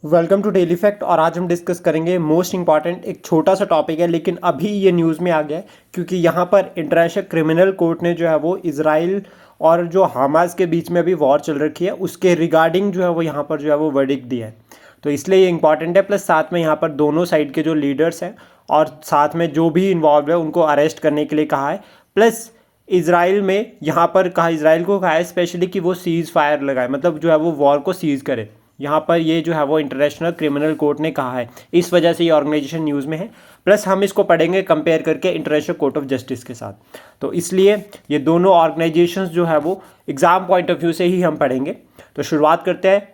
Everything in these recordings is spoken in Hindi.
Welcome to daily fact. और आज हम डिस्कस करेंगे मोस्ट इंपॉर्टेंट एक छोटा सा टॉपिक है, लेकिन अभी ये न्यूज़ में आ गया है क्योंकि यहाँ पर इंटरनेशनल क्रिमिनल कोर्ट ने जो है वो इजराइल और जो हमास के बीच में अभी वॉर चल रखी है उसके रिगार्डिंग जो है वो यहाँ पर जो है वो वर्डिक्ट दिया है। तो इसलिए ये इंपॉर्टेंट है। प्लस साथ में यहाँ पर दोनों साइड के जो लीडर्स हैं और साथ में जो भी इन्वॉल्व है उनको अरेस्ट करने के लिए कहा है। प्लस इसराइल में यहाँ पर कहा, इसराइल को कहा है स्पेशली कि वो सीज़ फायर लगाए, मतलब जो है वो वॉर को सीज़ करे। यहाँ पर ये जो है वो इंटरनेशनल क्रिमिनल कोर्ट ने कहा है, इस वजह से ये ऑर्गेनाइजेशन न्यूज़ में है। प्लस हम इसको पढ़ेंगे कंपेयर करके इंटरनेशनल कोर्ट ऑफ जस्टिस के साथ। तो इसलिए ये दोनों ऑर्गेनाइजेशंस जो है वो एग्ज़ाम पॉइंट ऑफ व्यू से ही हम पढ़ेंगे। तो शुरुआत करते हैं।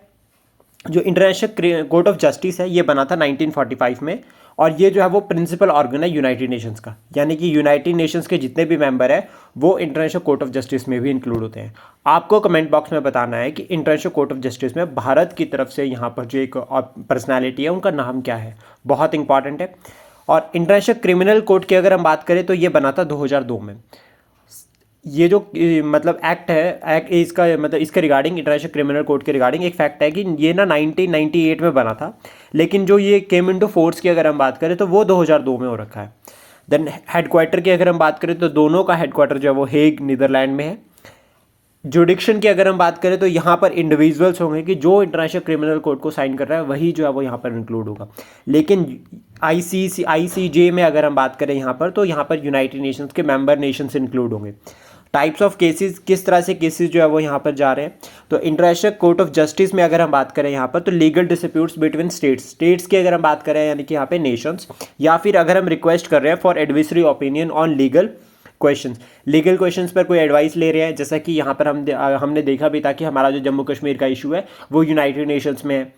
जो इंटरनेशनल कोर्ट ऑफ जस्टिस है ये बना था 1945 में, और ये जो है वो प्रिंसिपल ऑर्गन है यूनाइटेड नेशंस का, यानी कि यूनाइटेड नेशंस के जितने भी मेंबर हैं वो इंटरनेशनल कोर्ट ऑफ जस्टिस में भी इंक्लूड होते हैं। आपको कमेंट बॉक्स में बताना है कि इंटरनेशनल कोर्ट ऑफ जस्टिस में भारत की तरफ से यहाँ पर जो एक पर्सनैलिटी है उनका नाम क्या है, बहुत इंपॉर्टेंट है। और इंटरनेशनल क्रिमिनल कोर्ट की अगर हम बात करें तो ये बना था 2002 में। ये जो मतलब एक्ट है, एक्ट इसका मतलब इसके रिगार्डिंग इंटरनेशनल क्रिमिनल कोर्ट के रिगार्डिंग एक फैक्ट है कि ये ना 1998 में बना था, लेकिन जो ये केम इनटू फोर्स की अगर हम बात करें तो वो 2002 में हो रखा है। देन हेडक्वार्टर की अगर हम बात करें तो दोनों का हेडक्वार्टर जो है वो हेग नीदरलैंड में है। जुडिक्शन की अगर हम बात करें तो यहाँ पर इंडिविजुअल्स होंगे कि जो इंटरनेशनल क्रिमिनल कोर्ट को साइन कर रहा है वही जो है वो यहाँ पर इंक्लूड होगा। लेकिन ICJ में अगर हम बात करें यहाँ पर तो यहाँ पर यूनाइटेड नेशंस के मेंबर नेशंस इंक्लूड होंगे। टाइप्स ऑफ केसेस, किस तरह से केसेस जो है वो यहाँ पर जा रहे हैं, तो इंटरनेशनल कोर्ट ऑफ जस्टिस में अगर हम बात करें यहाँ पर तो लीगल डिस्प्यूट्स बिटवीन स्टेट्स की अगर हम बात करें यानी कि यहाँ पे नेशंस, या फिर अगर हम रिक्वेस्ट कर रहे हैं for advisory opinion on legal questions पर कोई एडवाइस ले रहे हैं, जैसा कि यहाँ पर हमने देखा भी था कि हमारा जो जम्मू कश्मीर का इशू है वो यूनाइटेड नेशंस में है।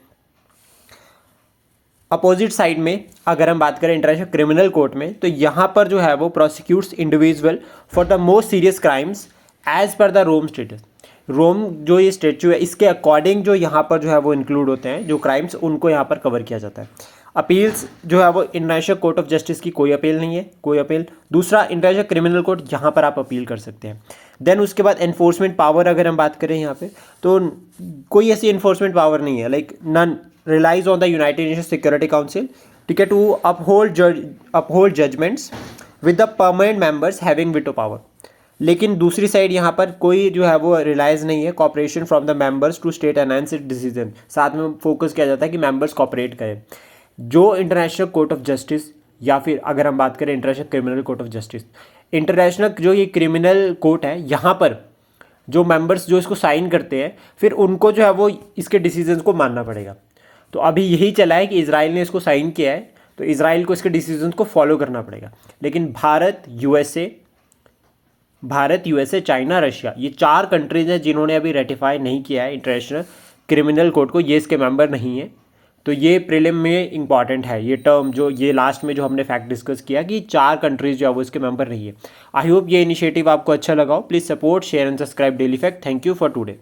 अपोजिट साइड में अगर हम बात करें इंटरनेशनल क्रिमिनल कोर्ट में तो यहाँ पर जो है वो prosecutes individual for the most serious crimes as per the Rome status. Rome जो ये स्टेचू है इसके अकॉर्डिंग जो यहाँ पर जो है वो इंक्लूड होते हैं जो क्राइम्स, उनको यहाँ पर कवर किया जाता है। अपील्स जो है वो इंटरनेशनल कोर्ट ऑफ जस्टिस की कोई अपील नहीं है, कोई अपील। दूसरा, इंटरनेशनल क्रिमिनल कोर्ट यहाँ पर आप अपील कर सकते हैं। देन उसके बाद एनफोर्समेंट पावर अगर हम बात करें यहाँ पे तो कोई ऐसी एनफोर्समेंट पावर नहीं है, like none relies on the United Nation Security Council, ठीक है, to uphold judgements with the permanent members having veto power. लेकिन दूसरी साइड यहाँ पर कोई जो है वो रिलाइज नहीं है cooperation from the members to state enhance it decision. साथ में फोकस किया जाता है कि मेंबर्स कॉपरेट करें। जो इंटरनेशनल कोर्ट ऑफ जस्टिस या फिर अगर हम बात करें international criminal court of justice, international जो ये क्रिमिनल कोर्ट है यहाँ पर जो मेंबर्स जो इसको साइन करते हैं फिर उनको जो है वो इसके डिसीजंस को मानना पड़ेगा। तो अभी यही चला है कि इजराइल ने इसको साइन किया है तो इजराइल को इसके डिसीजंस को फॉलो करना पड़ेगा। लेकिन भारत यूएसए चाइना रशिया, ये 4 कंट्रीज हैं जिन्होंने अभी रेटिफाई नहीं किया है इंटरनेशनल क्रिमिनल कोर्ट को, ये इसके मेंबर नहीं है। तो ये प्रीलिम में इंपॉर्टेंट है ये टर्म, जो ये लास्ट में जो हमने फैक्ट डिस्कस किया कि 4 कंट्रीज जो है वो इसके मेंबर नहीं है। आई होप ये इनिशिएटिव आपको अच्छा लगा हो। Please support, share and subscribe daily fact. Thank you for today.